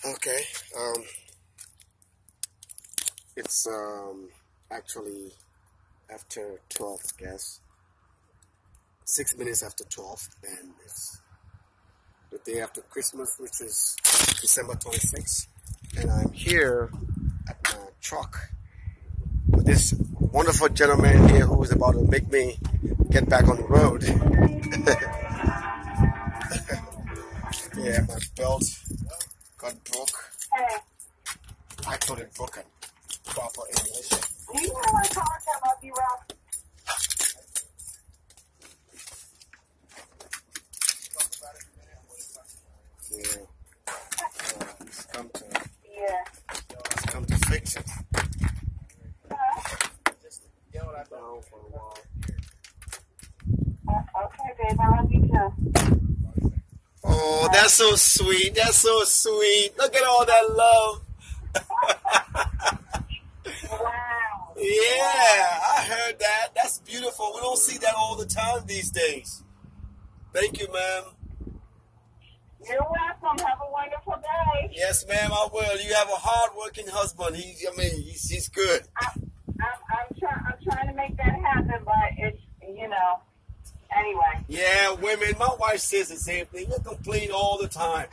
Okay. It's actually after 12, I guess. 6 minutes after 12, and it's the day after Christmas, which is December 26th. And I'm here at my truck with this wonderful gentleman here who is about to make me get back on the road. Yeah, my belt got broke. Actually broken. Proper English. Do you know what talk about you, Rob? Yeah. He's come to. Yeah. He's come to fix it. Down for a while. Okay, babe. I love you too. Oh, that's so sweet. That's so sweet. Look at all that love. Wow. Yeah, I heard that. That's beautiful. We don't see that all the time these days. Thank you, ma'am. You're welcome. Have a wonderful day. Yes, ma'am, I will. You have a hard-working husband. He's good. I'm trying to make that happen, but it's, anyway. Yeah, women. My wife says the same thing. You complain all the time.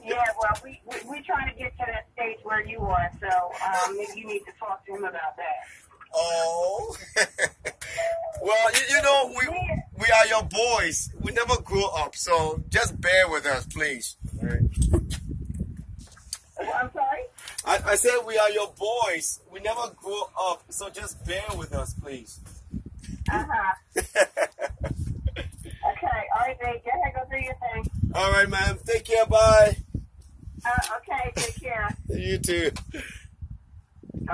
Yeah, well, we trying to get to that stage where you are, so maybe you need to talk to him about that. Oh. Well, you know, we are your boys. We never grew up, so just bear with us, please. All right. I'm sorry? I said we are your boys. We never grew up, so just bear with us, please. Uh-huh. Okay, all right, babe. Go ahead, go do your thing. All right, ma'am. Take care. Bye. Okay, take care. You too.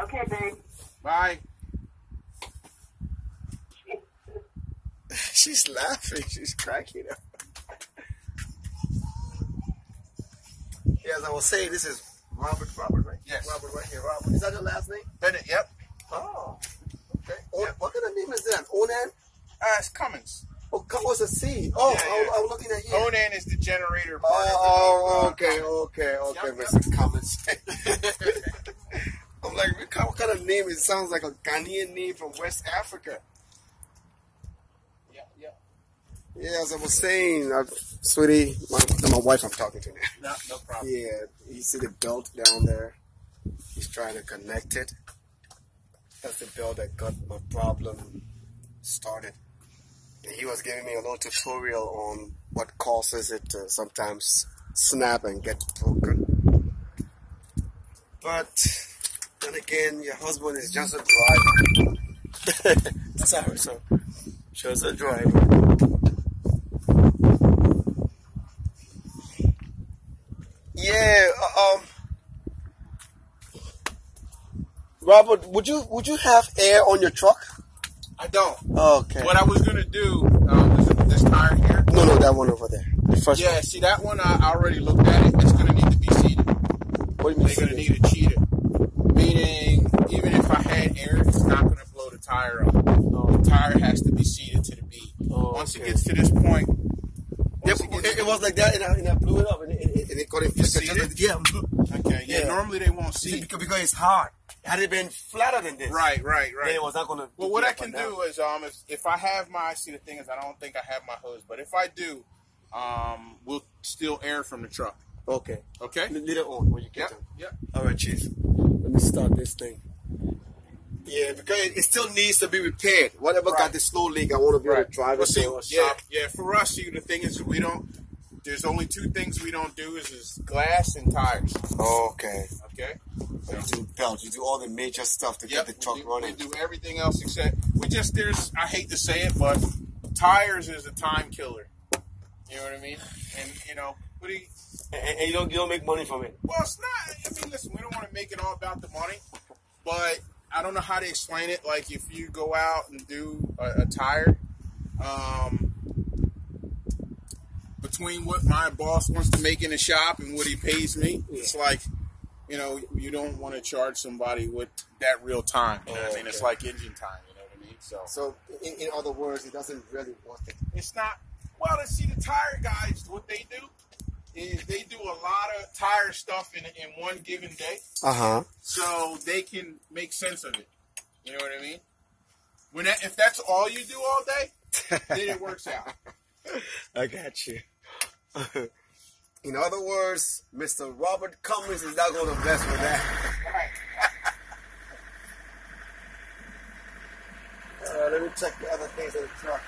Okay, babe. Bye. She's laughing. She's cracking up. Yeah, as I was saying, this is Robert, right? Yes. Robert right here. Robert. Is that your last name? Bennett, yep. Oh. Okay. Yep. What kind of name is that? Onan? It's Cummins. Oh, what's a C? Oh, Yeah, yeah. I was looking at here. Onan is the generator part Oh, of the okay, Yep, Mr. Cummins. I'm like, what kind of name? It sounds like a Ghanaian name from West Africa. Yep. Yeah, as I was saying, sweetie, my wife I'm talking to now. No problem. Yeah, you see the belt down there? He's trying to connect it. That's the belt that got my problem started. And he was giving me a little tutorial on what causes it to sometimes snap and get broken. But then again, your husband is just a driver. Sorry, so just a driver. Yeah, Robert, would you have air on your truck? I don't. Okay. What I was going to do, this tire here. No, that one over there. The first Yeah, one. see, that one, I already looked at it. It's going to need to be seated. What do you mean? They're going to need to cheat it. Meaning, even if I had air, it's not going to blow the tire up. The tire has to be seated to the beat. Once it gets to this point, it was like that, and I blew it up, and it got inflicted. Yeah. Okay, yeah, normally they won't see. Because it's hard. Had it been flatter than this, Right. then it was not going to. Well, what I can do is, if I have my, see, the thing is, I don't think I have my hose, but if I do, we'll steal air from the truck. Okay. Okay? Leave it on when you get Yep. done. Yep. All right, Chief. Let me start this thing. Yeah, because it still needs to be repaired. Whatever got the slow leak, I want to be able to drive it to a shop. Yeah. For us, see, the thing is, there's only two things we don't do is glass and tires. Okay. Okay? So you do belts, you do all the major stuff to get the truck running. We do everything else except, I hate to say it, but tires is a time killer. You know what I mean? And, and you don't make money from it. Well, it's not. I mean, listen, we don't want to make it all about the money, but I don't know how to explain it. Like, if you go out and do a tire, between what my boss wants to make in the shop and what he pays me, it's like, you don't want to charge somebody with that real time. You know what I mean? It's like engine time. You know what I mean? So in other words, it doesn't really worth it. It's not. Well, see, the tire guys, what they do is they do a lot of tire stuff in one given day, so they can make sense of it. You know what I mean? If that's all you do all day, then it works out. I got you. In other words, Mr. Robert Cummings is not going to mess with that. Let me check the other things in the truck.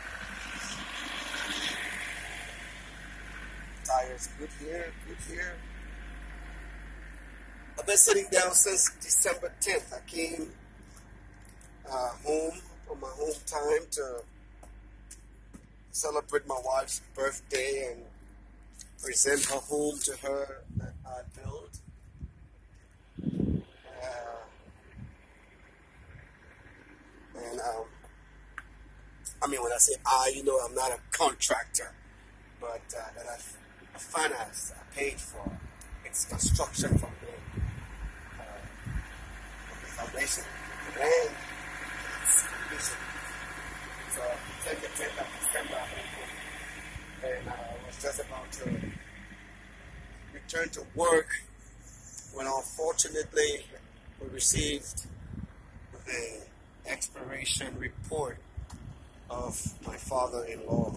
Tires, good here, good here. I've been sitting down since December 10th. I came home on my home time to celebrate my wife's birthday and present her home to her that I built. I mean, when I say I, you know, I'm not a contractor, but that I financed, I paid for its construction from the foundation, the land, its completion. So, 10th of December, and I was just about to return to work when unfortunately we received the expiration report of my father-in-law.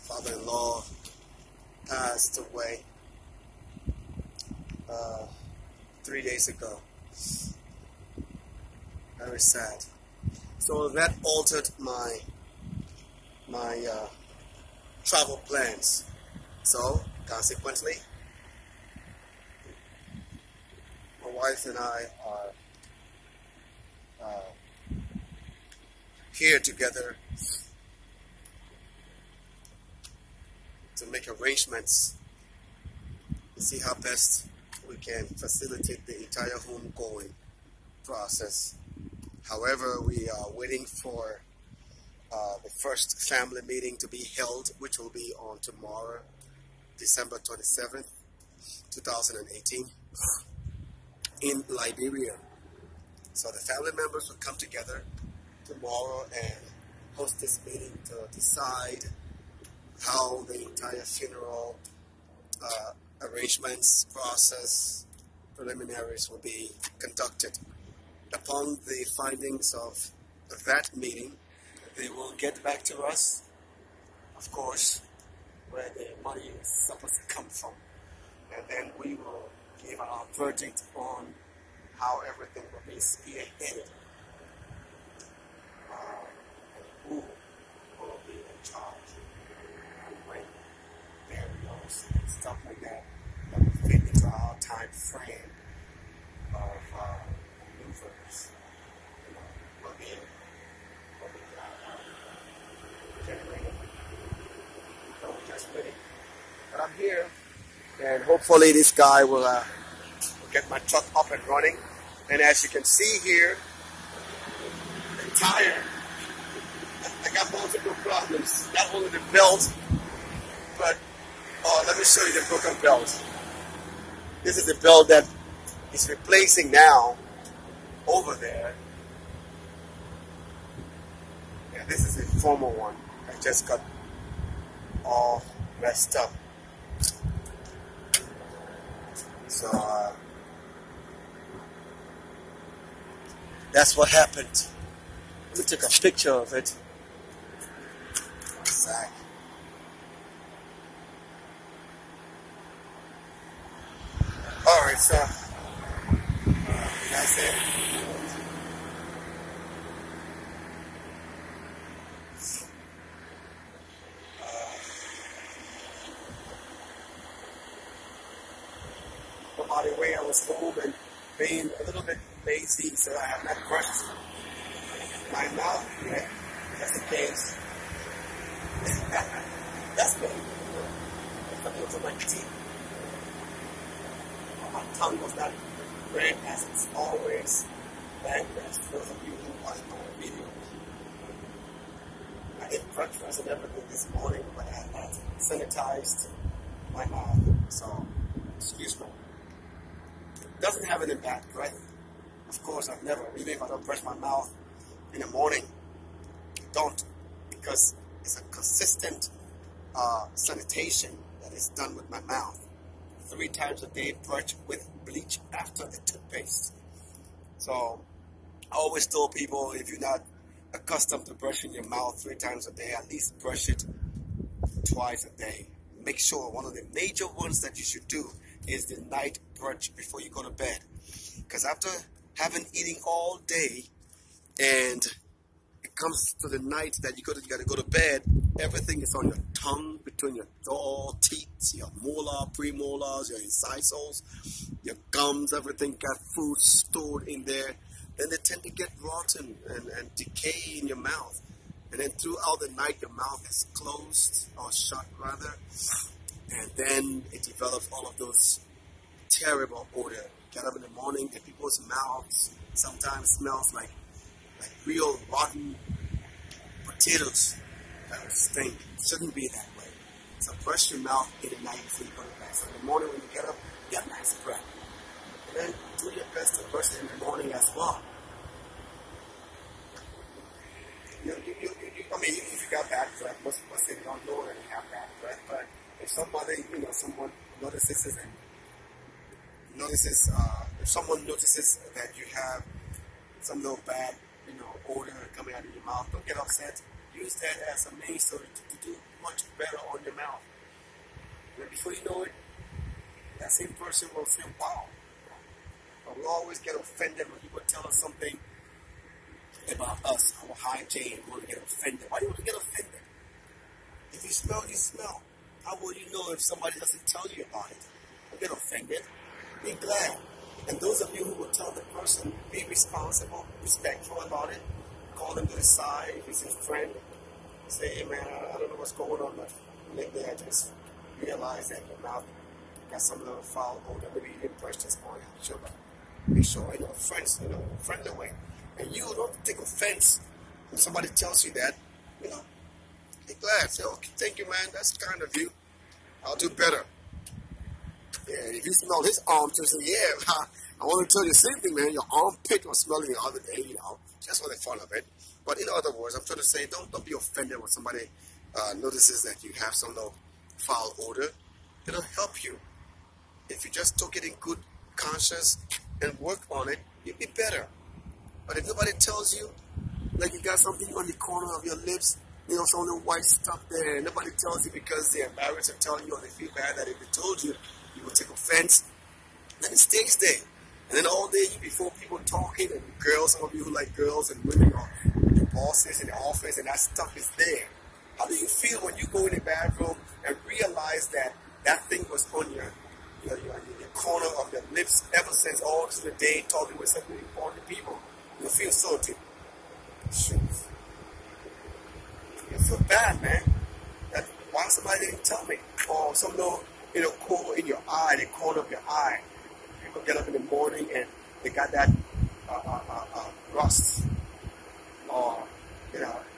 Father-in-law passed away 3 days ago. Very sad. So that altered my travel plans. So consequently, my wife and I are here together to make arrangements to see how best we can facilitate the entire homegoing process. However, we are waiting for the first family meeting to be held, which will be on tomorrow, December 27th, 2018, in Liberia. So the family members will come together tomorrow and host this meeting to decide how the entire funeral arrangements, process, preliminaries will be conducted. Upon the findings of that meeting, they will get back to us, of course, where the money is supposed to come from. And then we will give our verdict on how everything will be spearheaded. Who will be in charge and when burials and stuff like that that will fit into our time frame of maneuvers. Will be generated. So we're just waiting. But I'm here, and hopefully this guy will get my truck up and running. And as you can see here, the tire, I got multiple problems. Not only the belt, but let me show you the broken belt. This is the belt that is replacing now over there. And this is a former one that just got all messed up. So that's what happened. Let me take a picture of it. Zach. Alright, so that's it. By the way, I was home and being a little bit lazy, so I have not brushed my mouth yet. That's the case. That's me. Coming to my teeth. My tongue was not red as it's always been. As those of you who watch my videos. I ate breakfast and everything this morning, but I had not sanitized my mouth. So, excuse me. Doesn't have any bad breath. Of course, I've never, even if I don't brush my mouth in the morning, don't, because it's a consistent sanitation that is done with my mouth. 3 times a day, brush with bleach after the toothpaste. So I always tell people, if you're not accustomed to brushing your mouth 3 times a day, at least brush it twice a day. Make sure one of the major ones that you should do is the night brush before you go to bed. Because after having eating all day and it comes to the night that you got to go to bed, everything is on your tongue, between your teeth, your molar, premolars, your incisors, your gums, everything got food stored in there. Then they tend to get rotten and decay in your mouth. And then throughout the night, your mouth is closed, or shut rather. And then it develops all of those terrible odor. Get up in the morning, and people's mouths sometimes smells like real rotten potatoes that will stink. It shouldn't be that way. So brush your mouth in the night before you go to bed. So in the morning when you get up, get a nice breath. And then do your best to brush it in the morning as well. I mean, if you got bad breath, most they don't know that you have bad breath. But if somebody, someone notices it if someone notices that you have some little bad, odor coming out of your mouth, don't get upset. Use that as a means to do much better on your mouth. And before you know it, that same person will say, wow. But we always get offended when people tell us something about us, our hygiene. We want to get offended. Why do you want to get offended? If you smell, you smell. How will you know if somebody doesn't tell you about it? Don't get offended. Be glad. And those of you who will tell the person, be responsible, respectful about it. Call them to the side if it's your friend. Say, hey man, I don't know what's going on, but maybe I just realized that your mouth got some little foul odor. Maybe you didn't brush this morning. Make sure, friends, friendly way. And you don't take offense when somebody tells you that, be glad. Say, okay, thank you, man. That's kind of you. I'll do better. Yeah, if you smell his armpit, say, yeah, I want to tell you the same thing, man. Your armpit was smelling the other day, just for the fun of it. But in other words, I'm trying to say, don't be offended when somebody notices that you have some little foul odor. It'll help you. If you just took it in good conscience and work on it, you'll be better. But if nobody tells you, like you got something on the corner of your lips, some little white stuff there, and nobody tells you because they're embarrassed to tell you, or they feel bad that if they told you, you will take offense, then it stays there. And then all day before people talking, and girls, some of you who like girls and women, or your bosses in the office, and that stuff is there. How do you feel when you go in the bathroom and realize that that thing was on your corner of your lips ever since all through the day talking with some important people? You feel so deep. You feel bad, man. That why somebody didn't tell me. Or some little, coal in your eye, the corner of your eye. People get up in the morning and they got that rust or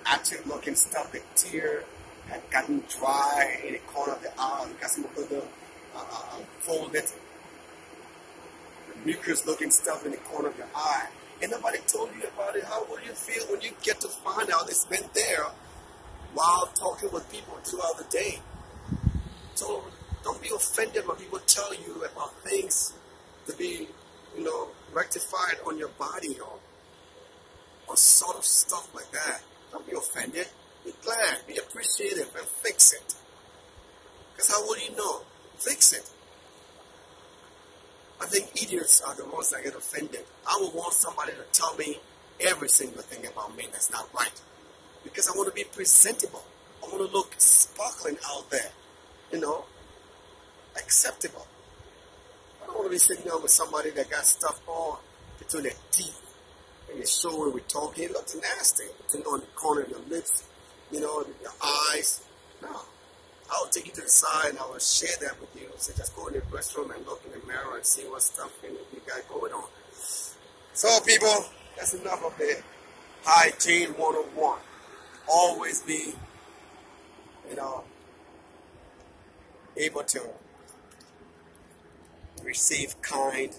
active looking stuff. The tear had gotten dry in the corner of the eye. You got some little folded mucus looking stuff in the corner of your eye. And nobody told you about it. How will you feel when you get to find out it's been there while talking with people throughout the day? So don't be offended when people tell you about things to be, rectified on your body or sort of stuff like that. Don't be offended. Be glad. Be appreciative and fix it. Because how will you know? Fix it. I think idiots are the ones that get offended. I would want somebody to tell me every single thing about me that's not right. Because I want to be presentable. I want to look sparkling out there. Acceptable. I don't want to be sitting down with somebody that got stuff all between their teeth and your shoulder. We're talking. It looks nasty. On the corner of your lips, your eyes. No. I'll take you to the side and I will share that with you. So just go in the restroom and look in the mirror and see what stuff you got going on. So people, that's enough of the hygiene 101. Always be, able to receive kind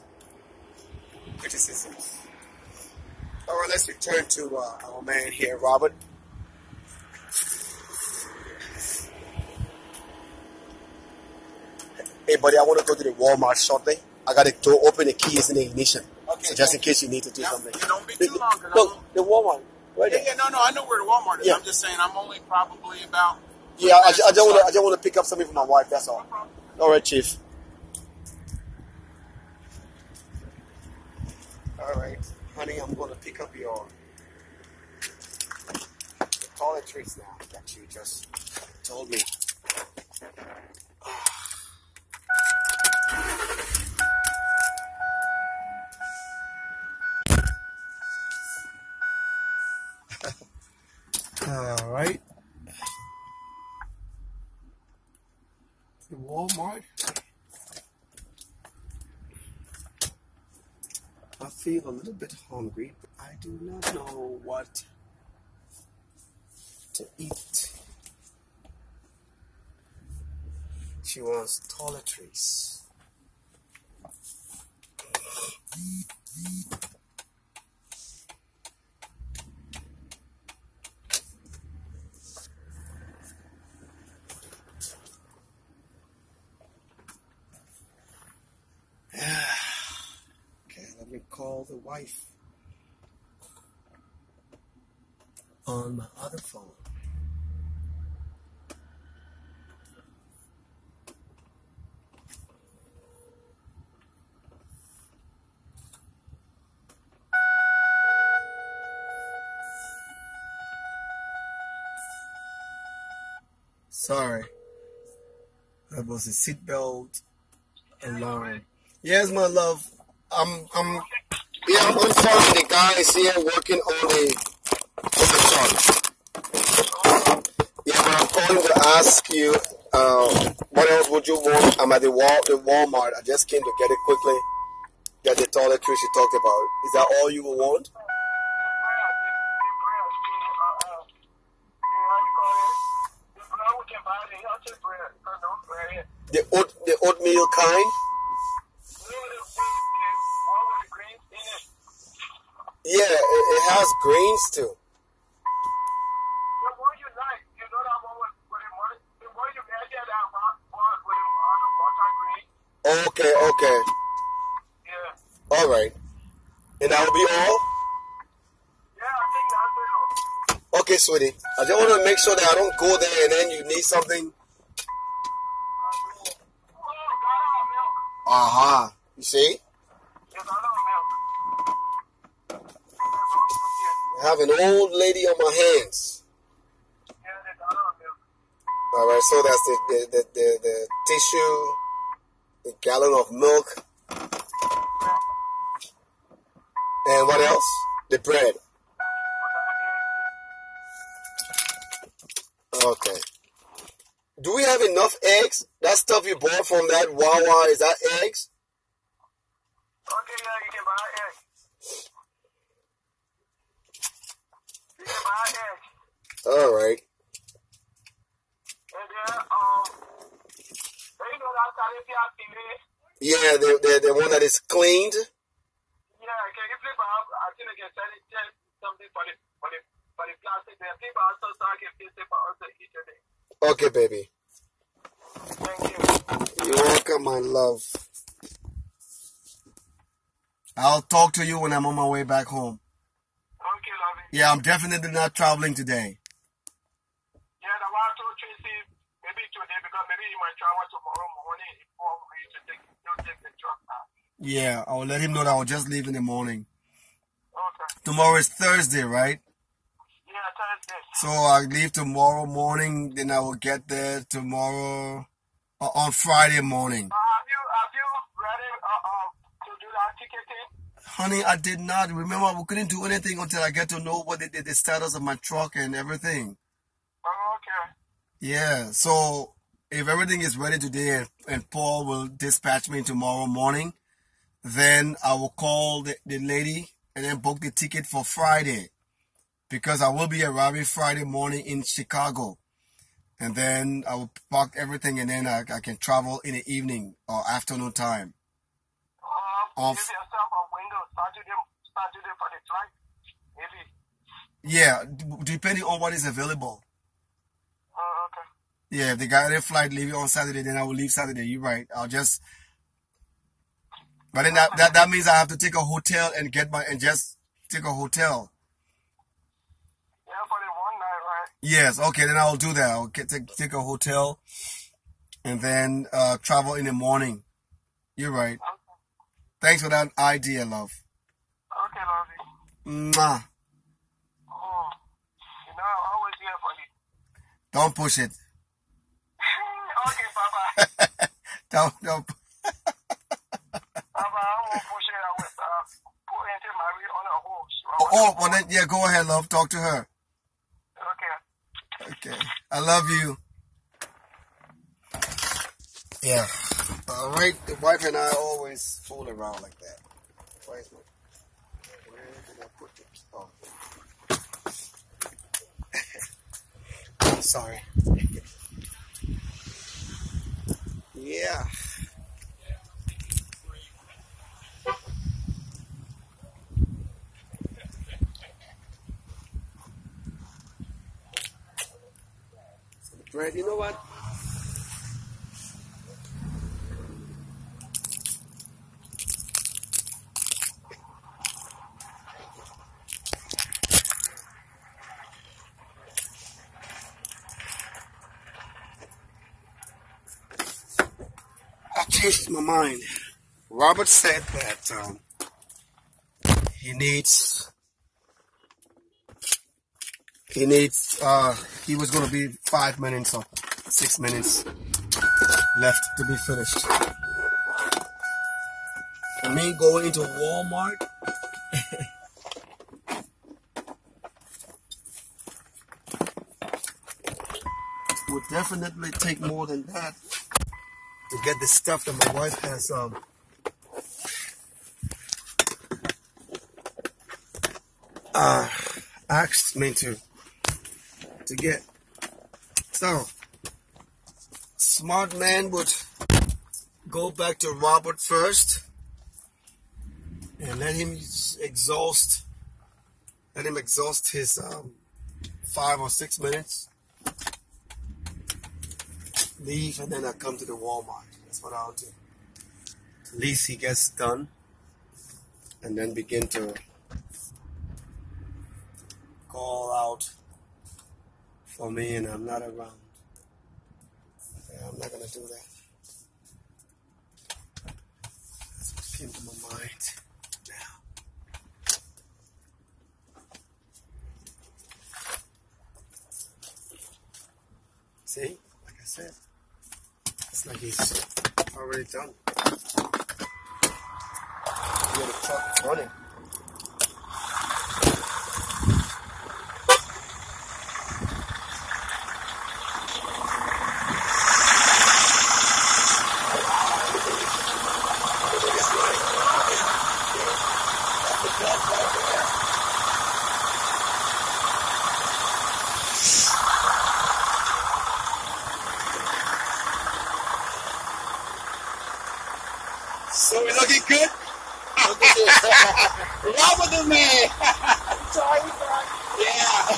criticisms. All right, let's return to our man here, Robert. Hey, buddy, I want to go to the Walmart shortly. I got the door open, the key is in the ignition. Okay, So just in case you need to do something. You don't be too long. Look, the Walmart. Right there. Yeah, no, I know where the Walmart is. Yeah. I'm just saying I'm only probably about... Yeah, I just want to pick up something for my wife, that's all. All right, Chief. All right, honey, I'm going to pick up your toiletries now that you just told me. All right. The Walmart. I feel a little bit hungry, but I do not know what to eat. She wants toiletries. Okay, let me call the wife on my other phone. Sorry, that was a seatbelt alarm. Yes, my love. I'm on phone. The guy is here working on the truck. Yeah, but I'm calling to ask you, what else would you want? I'm at the Walmart. I just came to get it quickly. Get the toiletries you talked about. Is that all you will want? The oatmeal kind? Yeah, it has grains too. Okay. Yeah. All right. And that will be all? Yeah, I think that's it. Okay, sweetie. I just want to make sure that I don't go there and then you need something. Aha. You see? I have an old lady on my hands. All right, so that's the tissue, a gallon of milk, and what else? The bread. Okay. Do we have enough eggs? That stuff you bought from that Wawa, is that eggs? Okay, yeah, you can buy eggs. You can buy eggs. All right. And then, you know that Calipia filet? Yeah, the one that is cleaned. Yeah, can you flip out? I think I can sell it something for the plastic there. Flip out so I can flip it also each day. Okay, baby. Thank you. You're welcome, my love. I'll talk to you when I'm on my way back home. Okay, lovey. Yeah, I'm definitely not traveling today. Yeah, the one I told Tracy, maybe today, because maybe you might travel tomorrow morning before we to take the truck out. Yeah, I will let him know that I'll just leave in the morning. Okay. Tomorrow is Thursday, right? Yeah, Thursday. So I'll leave tomorrow morning, then I will get there tomorrow, on Friday morning. Have you ready to do that ticketing? Honey, I did not. Remember, we couldn't do anything until I get to know what the status of my truck and everything. Oh, okay. Yeah, so if everything is ready today and Paul will dispatch me tomorrow morning, then I will call the lady and then book the ticket for Friday, because I will be arriving Friday morning in Chicago. And then I will park everything and then I can travel in the evening or afternoon time. Give yourself a window Saturday for the flight, maybe. Yeah, depending on what is available. Oh, okay. Yeah, if they got their flight leaving on Saturday, then I will leave Saturday. You're right. I'll just. But then that means I have to take a hotel and just take a hotel. Yeah, for the one night, right? Yes. Okay, then I'll do that. I'll take a hotel, and then travel in the morning. You're right. Okay. Thanks for that idea, love. Okay, lovey. Mwah. Oh, you know I'm always here for you. Don't push it. Okay, bye-bye. Don't. Bye-bye. I won't push it. I will put into Marie on a horse. Oh, well then, yeah, go ahead, love. Talk to her. Okay. Okay. I love you. Yeah. All right. The wife and I always fool around like that. Where did I put it? Oh. Sorry. Yeah. Bread, you know what? I changed my mind. Robert said that he was going to be 5 minutes or 6 minutes left to be finished. And me going into Walmart, would definitely take more than that to get the stuff that my wife has asked me to get. So, smart man would go back to Robert first and let him exhaust his 5 or 6 minutes. Leave, and then I come to the Walmart. That's what I'll do. At least he gets done, and then begin to call out for me, and I'm not around. Yeah, I'm not gonna do that. That's what came to my mind now. See, like I said, it's like he's already done. Yeah, the truck is running. So we looking good? Robert the man. Sorry, Yeah.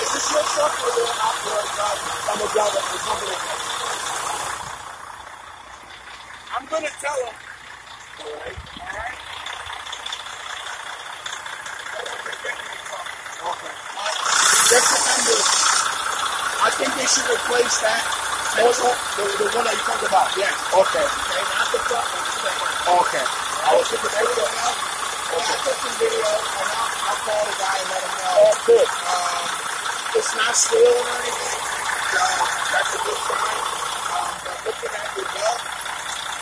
Is this your truck or your I'm a driver for something like that? I'm gonna tell him. Alright. Okay. Just remember, I think they should replace that. Also, the one that you talked about. Yes. Okay. Okay, not the truck, but the second one. Okay. I was looking at everything else. Okay. I took some video and I'll call the guy and let him know. Oh, good. It's not steel or anything. That's a good sign. But looking at your belt,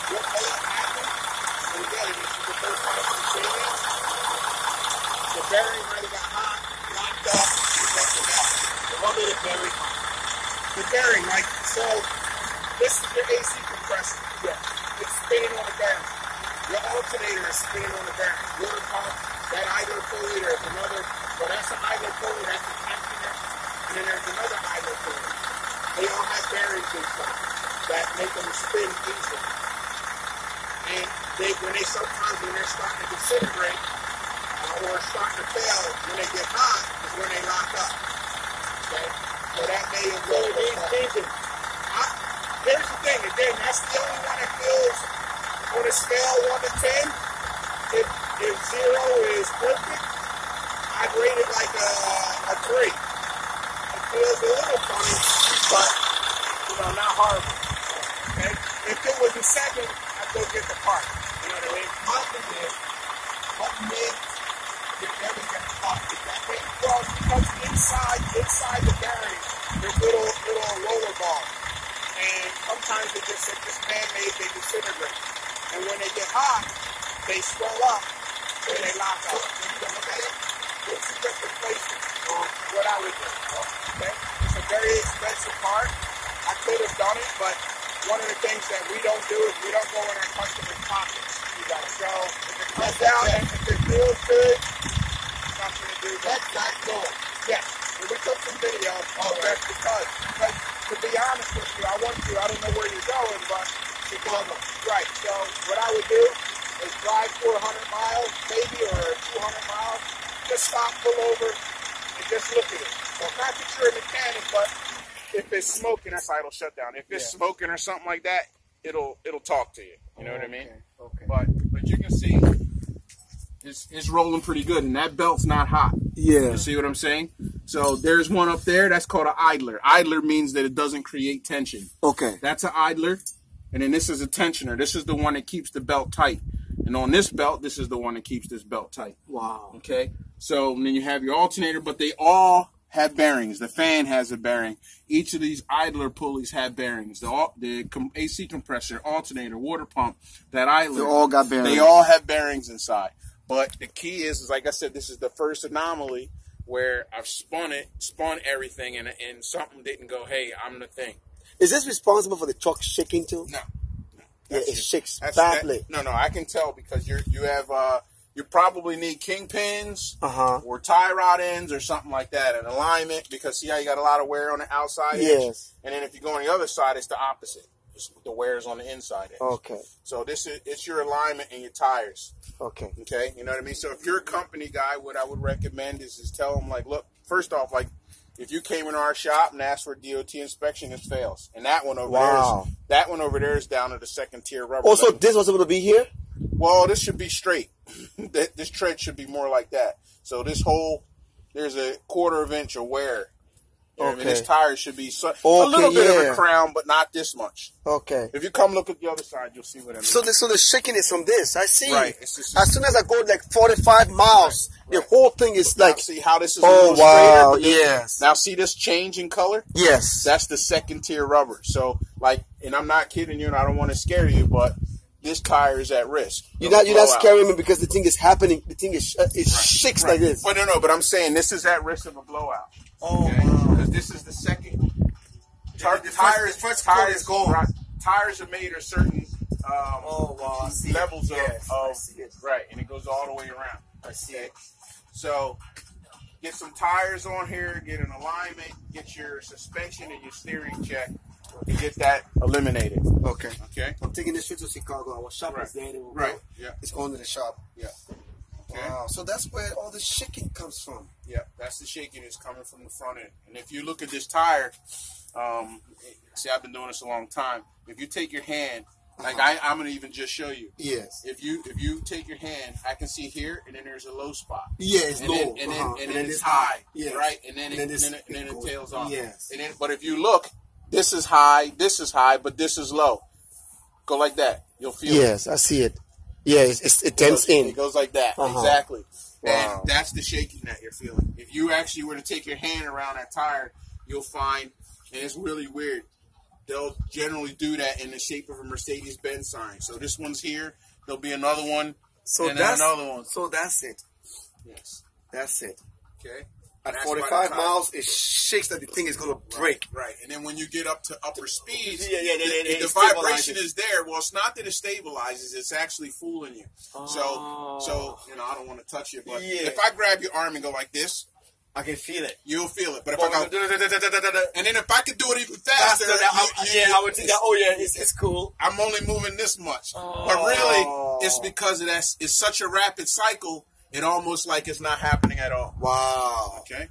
what may have happened, and again, this is the first time I'm seeing it. The bearing might have got hot, locked up, and left the belt. What made it very hot? The bearing, like, so, this is your AC compressor. Yeah. It's spinning on the bearing. Your alternator is spinning on the bearing. Water pump, that idler coolator is another, well, that's an idler coolator, that's a tensioner. And then there's another idler coolator. They all have bearings inside that make them spin easily. And when they're starting to disintegrate, or starting to fail, when they get hot, is when they lock up. Okay? So that may have really been thinking. Here's the thing, again, that's the only one that feels on a scale 1 to 10. If 0 is perfect, I'd rate it like a 3. It feels a little funny, but not horrible. Okay? If it was a 7, I'd go get the part. You know what I mean? Up mid, you're never gonna talk. Because inside the bearing, there's little roller balls. And sometimes they just man-made, they disintegrate. And when they get hot, they swell up and they lock up. Okay? It's a different placement on what I would do. Okay? It's a very expensive part. I could have done it, but one of the things that we don't do is we don't go in our customers' pockets. So if it comes out and if it feels good, nothing to do. That's not good. Yes. We took some video of that because to be honest with you, I don't know where you're going, but Chicago. Right. So what I would do is drive for 100 miles, maybe, or 200 miles, just stop, pull over, and just look at it. So not that you're a mechanic, but if it's smoking, that's idle shutdown. If it's smoking or something like that, it'll talk to you. You know what I mean? Okay. But you can see it's rolling pretty good, and that belt's not hot. Yeah. You see what I'm saying? So there's one up there. That's called an idler. Idler means that it doesn't create tension. Okay. That's an idler. And then this is a tensioner. This is the one that keeps the belt tight. And on this belt, this is the one that keeps this belt tight. Wow. Okay. So then you have your alternator, but they all have bearings. The fan has a bearing. Each of these idler pulleys have bearings. The AC compressor, alternator, water pump, that idler. They all got bearings. They all have bearings inside. But the key is like I said, this is the first anomaly where I've spun everything, and something didn't go, hey, I'm the thing. Is this responsible for the truck shaking too? No. Yeah, it shakes badly. No, I can tell because you probably need kingpins or tie rod ends or something like that, an alignment, because see how you got a lot of wear on the outside edge? Yes. And then if you go on the other side, it's the opposite. The wear's on the inside edge. Okay. So it's your alignment and your tires. Okay. Okay, you know what I mean? So if you're a company guy, what I would recommend is tell them, like, look, first off, like, if you came in our shop and asked for a DOT inspection, it fails. And that one over there is down to the second tier rubber. Also, this was supposed to be here? Well, this should be straight. This tread should be more like that. So there's a 1/4 inch of wear. You know what I mean? This tire should be a little bit of a crown, but not this much. Okay. If you come look at the other side, you'll see what I mean. So the shaking is from this. I see. Right. As soon as I go like 45 miles, the whole thing is like. Now see how this is a little straighter? But yes. Now see this change in color? Yes. That's the second tier rubber. So like, and I'm not kidding you, and I don't want to scare you, but this tire is at risk. You're not scaring me because the thing is happening. The thing is shakes like this. But no. But I'm saying this is at risk of a blowout. Oh, okay? Because this is the second. Tires gold. Tires are made of certain levels of right, and it goes all the way around. I see it. So get some tires on here, get an alignment, get your suspension and your steering check, and get that eliminated. Okay. Okay. I'm taking this trip to Chicago. Our shop is there. Right. Yeah. It's going to the shop. Yeah. Okay. Wow. So that's where all the shaking comes from. Yeah, that's the shaking is coming from the front end. And if you look at this tire, see, I've been doing this a long time. If you take your hand, like I'm gonna even just show you. Yes. If you take your hand, I can see here, and then there's a low spot. Yeah, it's low. And then it's high. Yes. Right. And then it tails off. Yes. And then, but if you look, this is high, but this is low. Go like that. You'll feel it. Yes, I see it. Yeah, it tends in. It goes like that. Exactly. Wow. And that's the shaking that you're feeling. If you actually were to take your hand around that tire, you'll find, and it's really weird, they'll generally do that in the shape of a Mercedes-Benz sign. So this one's here. There'll be another one, and then another one. So that's it. Yes. That's it. Okay. At 45 miles, it shakes that the thing is going to break. Right. And then when you get up to upper speeds, the vibration is there. Well, it's not that it stabilizes. It's actually fooling you. So I don't want to touch you, but if I grab your arm and go like this, I can feel it. You'll feel it. But if I go, and then if I could do it even faster, I would think that, it's cool. I'm only moving this much. But really, it's because it's such a rapid cycle, it almost like it's not happening at all. Wow. Okay?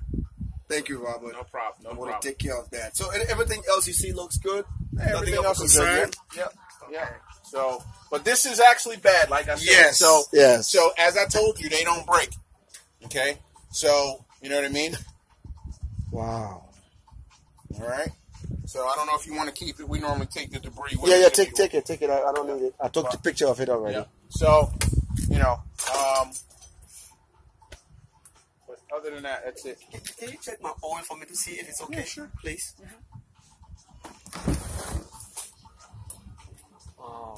Thank you, Robert. No problem. No I'm problem. going to take care of that. So everything else you see looks good? Everything Nothing else of is concern? good. Yep. Yeah. So, but this is actually bad, like I said. Yes. So, Yes. So as I told you, they don't break. Okay. So you know what I mean. Wow. All right. So I don't know if you want to keep it. We normally take the debris with Yeah, us if you take it. I don't need it. I took the picture of it already. Yeah. So, you know, but other than that, that's it. Can you check my oil for me to see if it's okay? Yeah, sure. Please. Wow.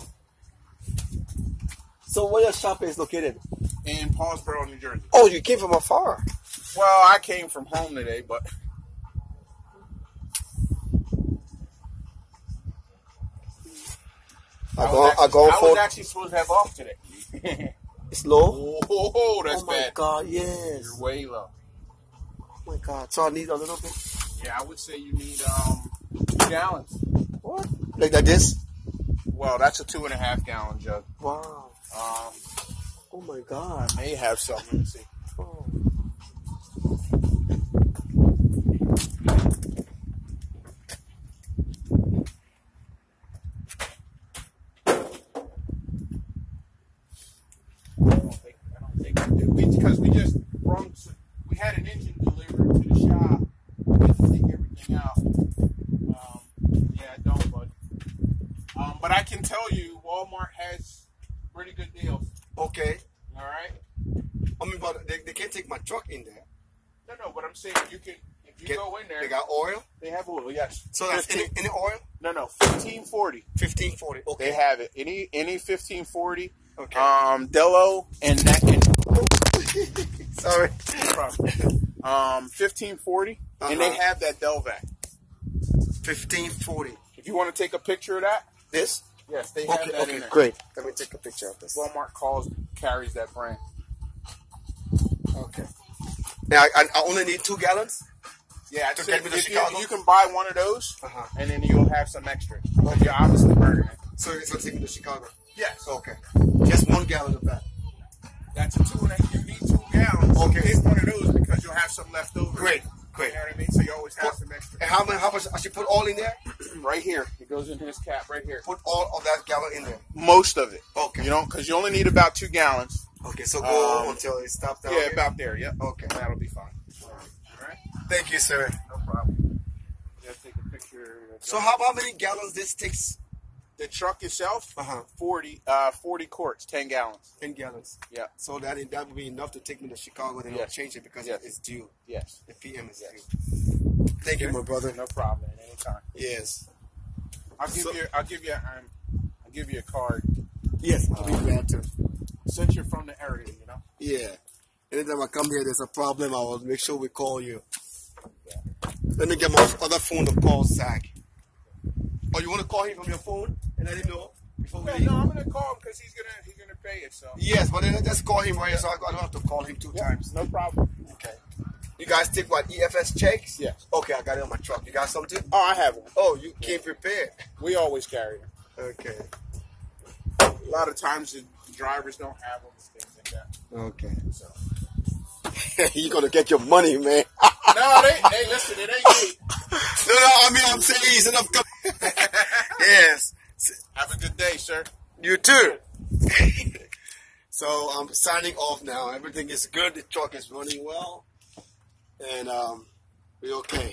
So where your shop is located? In Paulsboro, New Jersey. Oh, you came from afar. Well, I came from home today, but I was actually supposed to have off today. It's low? Oh, that's oh my bad. God, yes. You're way low. Oh my God. So I need a little bit. Yeah, I would say you need 2 gallons. What? Like this? Well, that's a 2.5 gallon jug. Wow. Oh my God. May have some. Let me see. Oh. Because we had an engine delivered to the shop. We had to take everything out. Yeah, I don't, bud. But I can tell you, Walmart has pretty good deals. Okay. All right. I mean, but they can't take my truck in there. No, but I'm saying you can. If you go in there, They got oil? they have oil. Yes. So that's any oil? No, 1540. 1540. Okay. They have it. Any 1540. Okay. Dello and that. Sorry. No problem. 1540, and they have that Delvac. 1540. If you want to take a picture of that, This? yes, they have that in Okay, there. great. Let me take a picture of this. Walmart carries that brand. Okay. Now, I only need 2 gallons? Yeah, To get me to if Chicago? you can buy one of those, Uh-huh. and then you'll have some extra. But you're obviously burning it. So it's going to take me to Chicago? Yes. Okay. Just 1 gallon of that. That's a 2.5. You need 2 gallons. Okay. Get one of those because you'll have some left over. Great. You know what I mean? So you always have some extra. And how much? I should put all in there? Right here. It goes in this cap right here. Put all of that gallon in there. Most of it. Okay. You know, because you only need about 2 gallons. Okay, so go until it stops down Yeah, here? about there. Yep. Okay. That'll be fine. All right. Thank you, sir. No problem. You gotta take a picture. So how many gallons this takes? The truck itself, Uh-huh. 40 quarts, 10 gallons. 10 gallons. Yeah. So that would be enough to take me to Chicago, then I'll Yes. change it because Yes. it's due. Yes. The PM is Yes. due. Thank you, my brother. No problem, man. Anytime. Yes. I'll give you a card Yes, I'll be glad to. since you're from the area, you know. Yeah. Anytime I come here, there's a problem, I will make sure we call you. Let me get my other phone to call Zach. Oh, you want to call him from your phone and let him know before we Yeah, leave? no, I'm gonna call him because he's gonna pay it. So Yes, but then just call him right so I don't have to call him 2 times. no problem. Okay. You guys take what, EFS checks? Yes. Okay, I got it on my truck. You got something? Oh, I have one. Oh, you came prepared. We always carry them. Okay. A lot of times the drivers don't have them and things like that. Okay. So You're going to get your money, man. no, they listen. It ain't me. No, I mean, I'm saying he's enough. Yes. Have a good day, sir. You too. So I'm signing off now. Everything is good. The truck is running well. And we're okay.